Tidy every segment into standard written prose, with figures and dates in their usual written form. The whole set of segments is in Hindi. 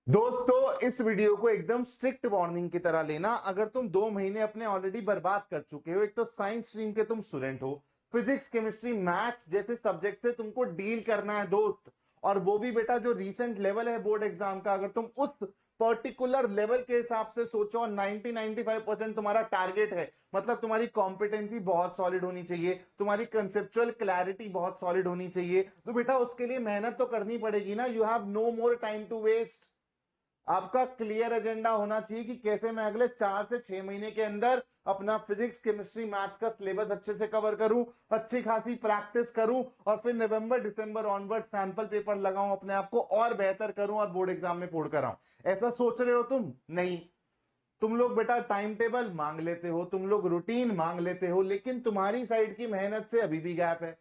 दोस्तों, इस वीडियो को एकदम स्ट्रिक्ट वार्निंग की तरह लेना। अगर तुम 2 महीने अपने ऑलरेडी बर्बाद कर चुके हो, एक तो साइंस स्ट्रीम के तुम स्टूडेंट हो, फिजिक्स केमिस्ट्री मैथ्स जैसे सब्जेक्ट से तुमको डील करना है दोस्त। और वो भी बेटा जो रीसेंट लेवल है बोर्ड एग्जाम का, अगर तुम उस पर्टिकुलर लेवल के हिसाब से सोचो और 90-95% तुम्हारा टारगेट है, मतलब तुम्हारी कॉम्पिटेंसी बहुत सॉलिड होनी चाहिए, तुम्हारी कंसेप्चुअल क्लैरिटी बहुत सॉलिड होनी चाहिए, तो बेटा उसके लिए मेहनत तो करनी पड़ेगी ना। You have no more time to waste. आपका क्लियर एजेंडा होना चाहिए कि कैसे मैं अगले 4 से 6 महीने के अंदर अपना फिजिक्स केमिस्ट्री मैथ्स का सिलेबस अच्छे से कवर करूं, अच्छी खासी प्रैक्टिस करूं और फिर नवंबर दिसंबर ऑनवर्ड सैंपल पेपर लगाऊं, अपने आप को और बेहतर करूं और बोर्ड एग्जाम में फोड़ कर आऊं। ऐसा सोच रहे हो तुम? नहीं। तुम लोग बेटा टाइम टेबल मांग लेते हो, तुम लोग रूटीन मांग लेते हो, लेकिन तुम्हारी साइड की मेहनत से अभी भी गैप है।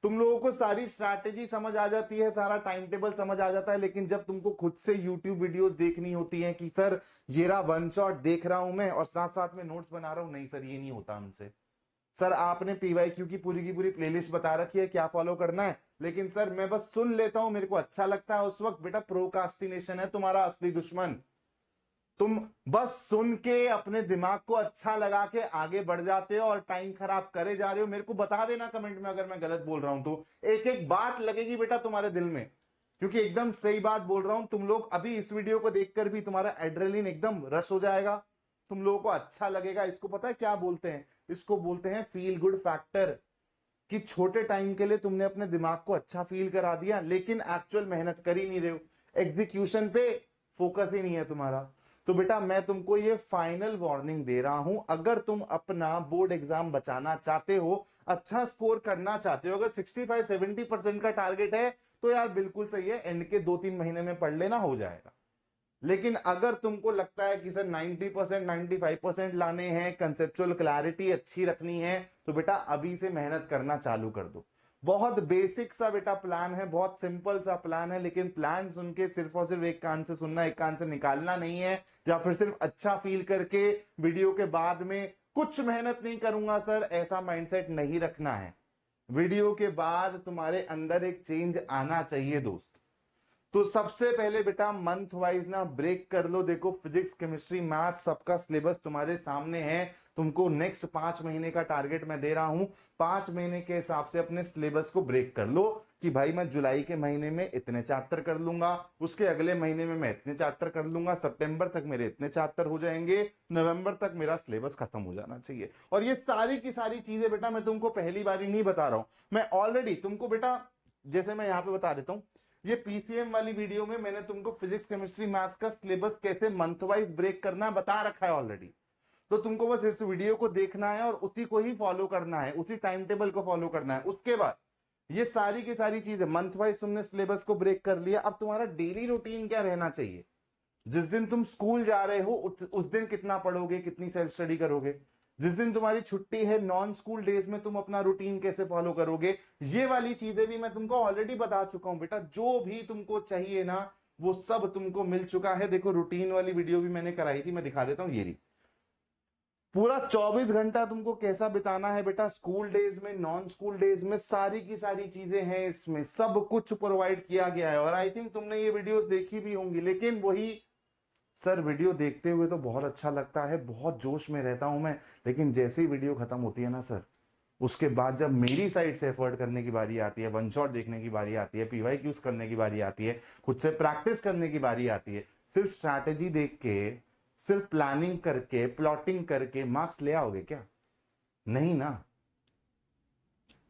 तुम लोगों को सारी स्ट्रैटेजी समझ आ जाती है, सारा टाइम टेबल समझ आ जाता है, लेकिन जब तुमको खुद से यूट्यूब वीडियोस देखनी होती हैं कि सर ये रहा वन शॉट देख रहा हूं मैं और साथ साथ में नोट्स बना रहा हूं, नहीं सर ये नहीं होता हमसे। सर आपने पीवाईक्यू की पूरी प्लेलिस्ट बता रखी है क्या फॉलो करना है, लेकिन सर मैं बस सुन लेता हूं, मेरे को अच्छा लगता है उस वक्त। बेटा प्रोकास्टिनेशन है तुम्हारा असली दुश्मन। तुम बस सुन के अपने दिमाग को अच्छा लगा के आगे बढ़ जाते हो और टाइम खराब करे जा रहे हो। मेरे को बता देना कमेंट में अगर मैं गलत बोल रहा हूं तो। एक एक बात लगेगी बेटा तुम्हारे दिल में, क्योंकि एकदम सही बात बोल रहा हूं। तुम लोग अभी इस वीडियो को देखकर भी तुम्हारा एड्रेनलिन एकदम रश हो जाएगा, तुम लोगों को अच्छा लगेगा। इसको पता है क्या बोलते हैं? इसको बोलते हैं फील गुड फैक्टर। कि छोटे टाइम के लिए तुमने अपने दिमाग को अच्छा फील करा दिया, लेकिन एक्चुअल मेहनत कर ही नहीं रहे हो, एग्जीक्यूशन पे फोकस ही नहीं है तुम्हारा। तो बेटा मैं तुमको ये फाइनल वार्निंग दे रहा हूं, अगर तुम अपना बोर्ड एग्जाम बचाना चाहते हो, अच्छा स्कोर करना चाहते हो, अगर 65-70% का टारगेट है तो यार बिल्कुल सही है, एंड के 2-3 महीने में पढ़ लेना, हो जाएगा। लेकिन अगर तुमको लगता है कि सर 90% 95% लाने हैं, कंसेप्चुअल क्लैरिटी अच्छी रखनी है, तो बेटा अभी से मेहनत करना चालू कर दो। बहुत बेसिक सा बेटा प्लान है, बहुत सिंपल सा प्लान है, लेकिन प्लान सुन के सिर्फ और सिर्फ एक कान से सुनना, एक कान से निकालना नहीं है, या फिर सिर्फ अच्छा फील करके वीडियो के बाद में कुछ मेहनत नहीं करूंगा सर, ऐसा माइंडसेट नहीं रखना है। वीडियो के बाद तुम्हारे अंदर एक चेंज आना चाहिए दोस्त। तो सबसे पहले बेटा मंथ वाइज ना ब्रेक कर लो। देखो फिजिक्स केमिस्ट्री मैथ सबका सिलेबस तुम्हारे सामने है, तुमको नेक्स्ट 5 महीने का टारगेट मैं दे रहा हूं। 5 महीने के हिसाब से अपने सिलेबस को ब्रेक कर लो कि भाई मैं जुलाई के महीने में इतने चैप्टर कर लूंगा, उसके अगले महीने में मैं इतने चैप्टर कर लूंगा, सितंबर तक मेरे इतने चैप्टर हो जाएंगे, नवंबर तक मेरा सिलेबस खत्म हो जाना चाहिए। और ये सारी की सारी चीजें बेटा मैं तुमको पहली बार ही नहीं बता रहा हूं, मैं ऑलरेडी तुमको बेटा, जैसे मैं यहां पे बता देता हूं, ये पीसीएम वाली वीडियो में मैंने तुमको फिजिक्स केमिस्ट्री मैथ्स का सिलेबस कैसे मंथ वाइज ब्रेक करना है बता रखा है ऑलरेडी। तो तुमको बस इस वीडियो को देखना है और उसी को ही फॉलो करना है, उसी टाइम टेबल को फॉलो करना है। उसके बाद ये सारी की सारी चीजें मंथ वाइज तुमने सिलेबस को ब्रेक कर लिया, अब तुम्हारा डेली रूटीन क्या रहना चाहिए? जिस दिन तुम स्कूल जा रहे हो उस दिन कितना पढ़ोगे, कितनी सेल्फ स्टडी करोगे? जिस दिन तुम्हारी छुट्टी है नॉन स्कूल डेज में तुम अपना रूटीन कैसे फॉलो करोगे? ये वाली चीजें भी मैं तुमको ऑलरेडी बता चुका हूं बेटा। जो भी तुमको चाहिए ना वो सब तुमको मिल चुका है। देखो रूटीन वाली वीडियो भी मैंने कराई थी, मैं दिखा देता हूं, ये रही। पूरा 24 घंटा तुमको कैसा बिताना है बेटा, स्कूल डेज में नॉन स्कूल डेज में, सारी की सारी चीजें हैं इसमें, सब कुछ प्रोवाइड किया गया है। और आई थिंक तुमने ये वीडियोस देखी भी होंगी, लेकिन वही सर वीडियो देखते हुए तो बहुत अच्छा लगता है, बहुत जोश में रहता हूं मैं, लेकिन जैसे ही वीडियो खत्म होती है ना सर, उसके बाद जब मेरी साइड से एफर्ट करने की बारी आती है, वन शॉट देखने की बारी आती है, पीवाईक्यूज करने की बारी आती है, खुद से प्रैक्टिस करने की बारी आती है, सिर्फ स्ट्रैटेजी देख के, सिर्फ प्लानिंग करके प्लॉटिंग करके मार्क्स ले आओगे क्या? नहीं ना।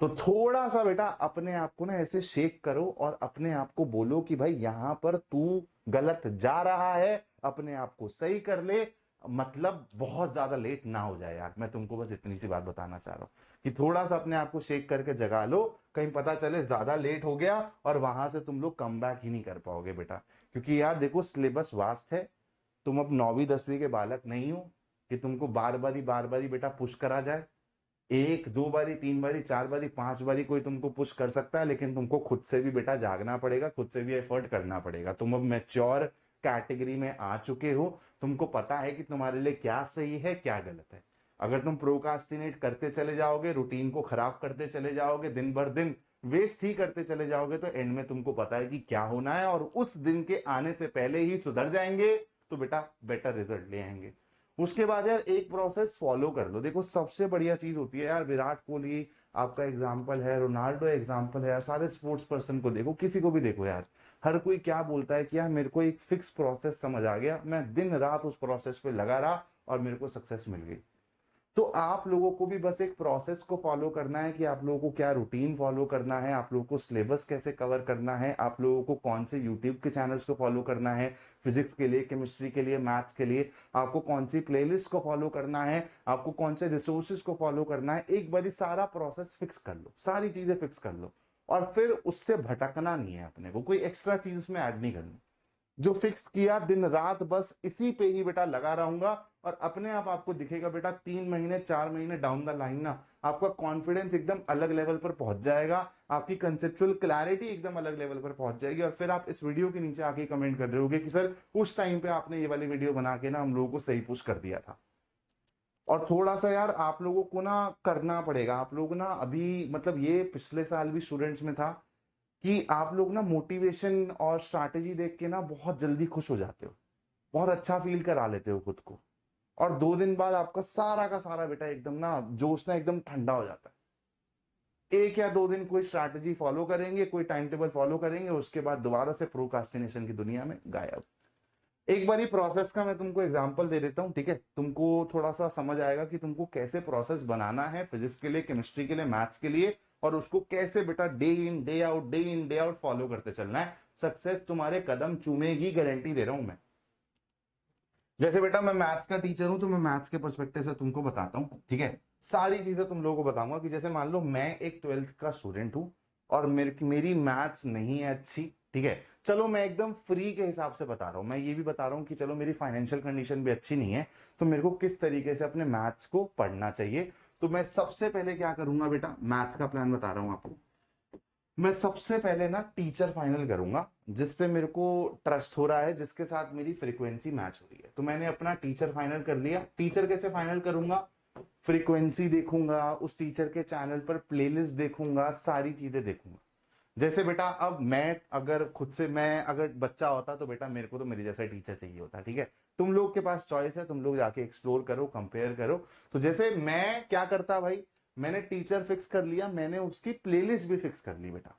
तो थोड़ा सा बेटा अपने आप को ना ऐसे शेक करो और अपने आप को बोलो कि भाई यहां पर तू गलत जा रहा है, अपने आप को सही कर ले। मतलब बहुत ज्यादा लेट ना हो जाए यार, मैं तुमको बस इतनी सी बात बताना चाह रहा हूं कि थोड़ा सा अपने आप को शेक करके जगा लो, कहीं पता चले ज्यादा लेट हो गया और वहां से तुम लोग कम बैक ही नहीं कर पाओगे बेटा। क्योंकि यार देखो सिलेबस वास्ट है, तुम अब 9वीं 10वीं के बालक नहीं हो कि तुमको बार बारी बेटा पुश करा जाए। एक दो बारी, तीन बारी, चार बारी, 5 बारी कोई तुमको पुश कर सकता है, लेकिन तुमको खुद से भी बेटा जागना पड़ेगा, खुद से भी एफर्ट करना पड़ेगा। तुम अब मैच्योर कैटेगरी में आ चुके हो, तुमको पता है कि तुम्हारे लिए क्या सही है क्या गलत है। अगर तुम प्रोकास्टिनेट करते चले जाओगे, रूटीन को खराब करते चले जाओगे दिन भर दिन, वेस्ट ही करते चले जाओगे तो एंड में तुमको पता है कि क्या होना है, और उस दिन के आने से पहले ही सुधर जाएंगे तो बेटा बेटर रिजल्ट ले आएंगे। उसके बाद यार एक प्रोसेस फॉलो कर लो। देखो सबसे बढ़िया चीज होती है यार, विराट कोहली आपका एग्जाम्पल है, रोनाल्डो एग्जाम्पल है यार, सारे स्पोर्ट्स पर्सन को देखो, किसी को भी देखो यार, हर कोई क्या बोलता है कि यार मेरे को एक फिक्स प्रोसेस समझ आ गया, मैं दिन रात उस प्रोसेस पे लगा रहा और मेरे को सक्सेस मिल गई। तो आप लोगों को भी बस एक प्रोसेस को फॉलो करना है कि आप लोगों को क्या रूटीन फॉलो करना है, आप लोगों को सिलेबस कैसे कवर करना है, आप लोगों को कौन से यूट्यूब के चैनल्स को फॉलो करना है, फिजिक्स के लिए, केमिस्ट्री के लिए, मैथ्स के लिए आपको कौन सी प्लेलिस्ट को फॉलो करना है, आपको कौन से रिसोर्सेज को फॉलो करना है। एक बार सारा प्रोसेस फिक्स कर लो, सारी चीजें फिक्स कर लो, और फिर उससे भटकना नहीं है, अपने को कोई एक्स्ट्रा चीज उसमें ऐड नहीं करनी। जो फिक्स किया दिन रात बस इसी पे ही बेटा लगा रहूंगा, और अपने आप आपको दिखेगा बेटा 3 महीने 4 महीने डाउन द लाइन ना आपका कॉन्फिडेंस एकदम अलग लेवल पर पहुंच जाएगा, आपकी कंसेप्चुअल क्लैरिटी एकदम अलग लेवल पर पहुंच जाएगी, और फिर आप इस वीडियो के नीचे आके कमेंट कर रहे होगे कि सर उस टाइम पे आपने ये वाली वीडियो बना के ना हम लोगों को सही पुश कर दिया था। और थोड़ा सा यार आप लोगों को ना करना पड़ेगा, आप लोग ना अभी मतलब ये पिछले साल भी स्टूडेंट्स में था कि आप लोग ना मोटिवेशन और स्ट्रैटेजी देख के ना बहुत जल्दी खुश हो जाते हो, बहुत अच्छा फील करा लेते हो खुद को, और 2 दिन बाद आपका सारा का सारा बेटा एकदम ना जोश ना एकदम ठंडा हो जाता है। 1 या 2 दिन कोई स्ट्रैटेजी फॉलो करेंगे, कोई टाइम टेबल फॉलो करेंगे, उसके बाद दोबारा से प्रोक्रास्टिनेशन की दुनिया में गायब। एक बारी प्रोसेस का मैं तुमको एग्जांपल दे देता हूं, ठीक है, तुमको थोड़ा सा समझ आएगा कि तुमको कैसे प्रोसेस बनाना है फिजिक्स के लिए, केमिस्ट्री के लिए, मैथ्स के लिए, और उसको कैसे बेटा day in day out follow करते चलना है। सक्सेस तुम्हारे कदम चूमेगी, गारंटी दे रहा हूं मैं। जैसे बेटा मैं मैथ्स का टीचर हूं तो मैं मैथ्स के पर्सपेक्टिव से तुमको बताता हूं, ठीक है, सारी चीजें तुम लोगों को बताऊंगा कि जैसे मान लो मैं एक 12th का स्टूडेंट हूं और मेरी मैथ्स नहीं है अच्छी, ठीक है, चलो मैं एकदम फ्री के हिसाब से बता रहा हूं, मैं ये भी बता रहा हूं कि चलो मेरी फाइनेंशियल कंडीशन भी अच्छी नहीं है, तो मेरे को किस तरीके से अपने मैथ्स को पढ़ना चाहिए। तो मैं सबसे पहले क्या करूंगा बेटा, मैथ्स का प्लान बता रहा हूं आपको। मैं सबसे पहले ना टीचर फाइनल करूंगा जिसपे मेरे को ट्रस्ट हो रहा है, जिसके साथ मेरी फ्रीक्वेंसी मैच हो रही है। तो मैंने अपना टीचर फाइनल कर लिया। टीचर कैसे फाइनल करूंगा, फ्रीक्वेंसी देखूंगा, उस टीचर के चैनल पर प्लेलिस्ट देखूंगा, सारी चीजें देखूंगा। जैसे बेटा अब मैं अगर खुद से मैं अगर बच्चा होता तो बेटा मेरे को तो मेरे जैसा टीचर चाहिए होता, ठीक है, तुम लोग के पास चॉइस है, तुम लोग जाके एक्सप्लोर करो, कंपेयर करो। तो जैसे मैं क्या करता भाई, मैंने टीचर फिक्स कर लिया, मैंने उसकी प्लेलिस्ट भी फिक्स कर ली बेटा।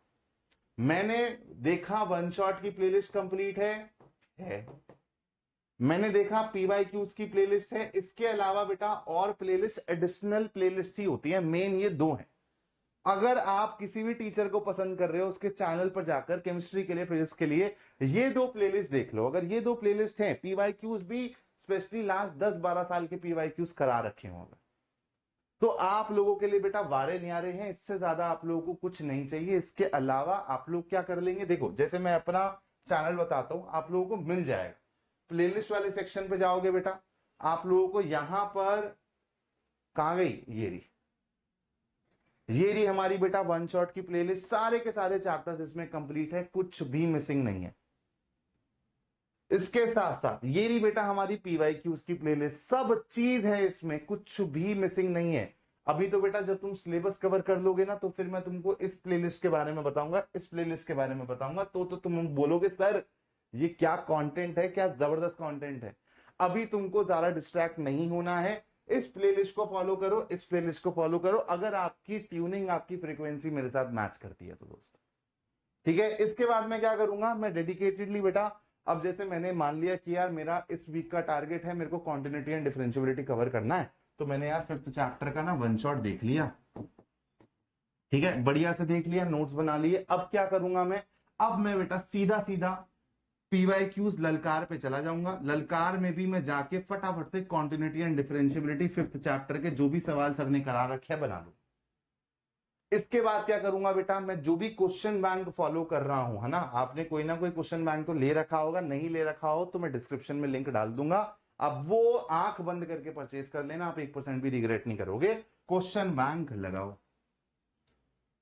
मैंने देखा वन शॉट की प्लेलिस्ट कंप्लीट है, मैंने देखा पीवाईक्यूज की प्लेलिस्ट है, इसके अलावा बेटा और प्लेलिस्ट एडिशनल प्लेलिस्ट ही होती है, मेन ये 2 है। अगर आप किसी भी टीचर को पसंद कर रहे हो उसके चैनल पर जाकर केमिस्ट्री के लिए, फिजिक्स के लिए ये 2 प्लेलिस्ट देख लो। अगर ये 2 प्लेलिस्ट हैं, पीवाईक्यूज भी स्पेशली लास्ट 10-12 साल के पीवाईक्यूज करा रखे होंगे, तो आप लोगों के लिए बेटा वारे न्यारे हैं, इससे ज्यादा आप लोगों को कुछ नहीं चाहिए। इसके अलावा आप लोग क्या कर लेंगे, देखो जैसे मैं अपना चैनल बताता हूं, आप लोगों को मिल जाएगा, प्लेलिस्ट वाले सेक्शन पे जाओगे बेटा, आप लोगों को यहां पर कहां गई, ये रही हमारी बेटा वन शॉट की प्लेलिस्ट, सारे के सारे चैप्टर्स इसमें कंप्लीट है, कुछ भी मिसिंग नहीं है। इसके साथ साथ ये रही बेटा हमारी पीवाईक्यूज की प्लेलिस्ट, सब चीज है इसमें, कुछ भी मिसिंग नहीं है। अभी तो बेटा जब तुम सिलेबस कवर कर लोगे ना तो फिर मैं तुमको इस प्लेलिस्ट के बारे में बताऊंगा, इस प्लेलिस्ट के बारे में बताऊंगा, तो तुम बोलोगे सर ये क्या कंटेंट है, क्या जबरदस्त कंटेंट है। अभी तुमको ज्यादा डिस्ट्रैक्ट नहीं होना है, इस प्लेलिस्ट को फॉलो करो, इस प्लेलिस्ट को फॉलो करो, अगर आपकी ट्यूनिंग, आपकी फ्रीक्वेंसी मेरे साथ मैच करती है तो दोस्त, ठीक है। इसके बाद मैं क्या करूंगा, मैं डेडिकेटेडली बेटा, अब जैसे मैंने मान लिया कि यार मेरा इस वीक का टारगेट है, मेरे को कॉन्टिन्यूटी एंड डिफरेंशियबिलिटी कवर करना है, तो मैंने यार 5th चैप्टर का ना वन शॉट देख लिया, ठीक है, बढ़िया से देख लिया, नोट्स बना लिए। अब क्या करूंगा मैं, अब मैं बेटा सीधा सीधा पीवाईक्यूज ललकार पे चला जाऊंगा। ललकार में भी मैं जाके फटाफट से continuity and differentiability 5th chapter के जो भी सवाल सर ने करा रखे बना लूं। इसके बाद क्या करूंगा बेटा, मैं जो भी क्वेश्चन बैंक फॉलो कर रहा हूं, है ना, आपने कोई ना कोई क्वेश्चन बैंक तो ले रखा होगा, नहीं ले रखा हो तो मैं डिस्क्रिप्शन में लिंक डाल दूंगा, अब वो आंख बंद करके परचेज कर लेना, आप 1% भी रिग्रेट नहीं करोगे। क्वेश्चन बैंक लगाओ।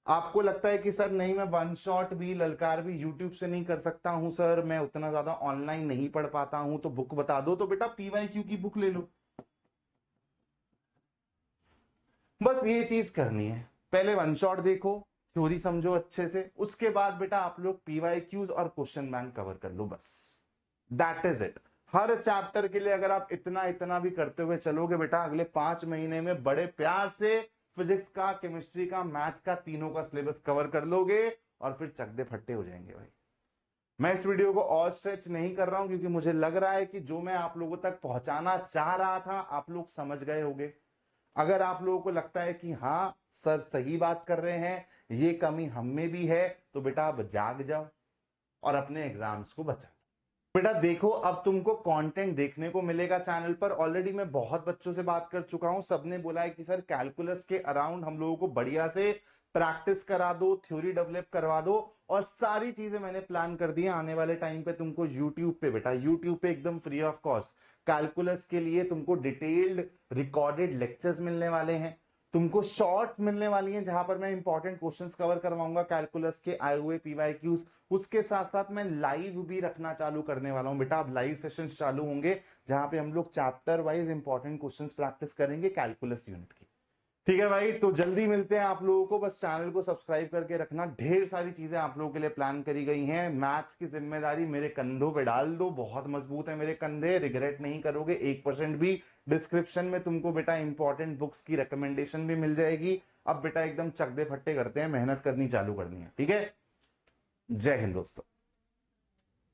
आपको लगता है कि सर नहीं मैं वन शॉट भी ललकार भी यूट्यूब से नहीं कर सकता हूं सर, मैं उतना ज्यादा ऑनलाइन नहीं पढ़ पाता हूं, तो बुक बता दो, तो बेटा पीवाईक्यू की बुक ले लो। बस ये चीज करनी है, पहले वन शॉट देखो, थ्योरी समझो अच्छे से, उसके बाद बेटा आप लोग पीवाईक्यूज और क्वेश्चन बैंक कवर कर लो, बस that is it. Her chapter के लिए अगर आप इतना इतना भी करते हुए चलोगे बेटा, अगले 5 महीने में बड़े प्यार से फिजिक्स का, केमिस्ट्री का, मैथ्स का, तीनों का सिलेबस कवर कर लोगे और फिर चकदे फट्टे हो जाएंगे भाई। मैं इस वीडियो को और स्ट्रेच नहीं कर रहा हूं क्योंकि मुझे लग रहा है कि जो मैं आप लोगों तक पहुंचाना चाह रहा था आप लोग समझ गए होंगे। अगर आप लोगों को लगता है कि हाँ सर सही बात कर रहे हैं, ये कमी हम में भी है, तो बेटा आप जाग जाओ और अपने एग्जाम्स को बचा। बेटा देखो, अब तुमको कंटेंट देखने को मिलेगा चैनल पर। ऑलरेडी मैं बहुत बच्चों से बात कर चुका हूं, सबने बोला है कि सर कैलकुलस के अराउंड हम लोगों को बढ़िया से प्रैक्टिस करा दो, थ्योरी डेवलप करवा दो, और सारी चीजें मैंने प्लान कर दी है। आने वाले टाइम पे तुमको यूट्यूब पे बेटा, यूट्यूब पे एकदम फ्री ऑफ कॉस्ट कैलकुलस के लिए तुमको डिटेल्ड रिकॉर्डेड लेक्चर्स मिलने वाले हैं, तुमको शॉर्ट्स मिलने वाली हैं जहां पर मैं इंपॉर्टेंट क्वेश्चंस कवर करवाऊंगा कैलकुलस के आए हुए पीवाईक्यूज। उसके साथ साथ मैं लाइव भी रखना चालू करने वाला हूं बेटा। अब लाइव सेशंस चालू होंगे जहां पे हम लोग chapter wise important questions practice करेंगे कैलकुलस यूनिट की। ठीक है भाई, तो जल्दी मिलते हैं आप लोगों को। बस चैनल को सब्सक्राइब करके रखना, ढेर सारी चीजें आप लोगों के लिए प्लान करी गई हैं। मैथ्स की जिम्मेदारी मेरे कंधों पे डाल दो, बहुत मजबूत है मेरे कंधे, रिग्रेट नहीं करोगे 1% भी। डिस्क्रिप्शन में तुमको बेटा इंपॉर्टेंट बुक्स की रिकमेंडेशन भी मिल जाएगी। अब बेटा एकदम चकदे फट्टे करते हैं, मेहनत करनी चालू करनी है, ठीक है। जय हिंद दोस्तों।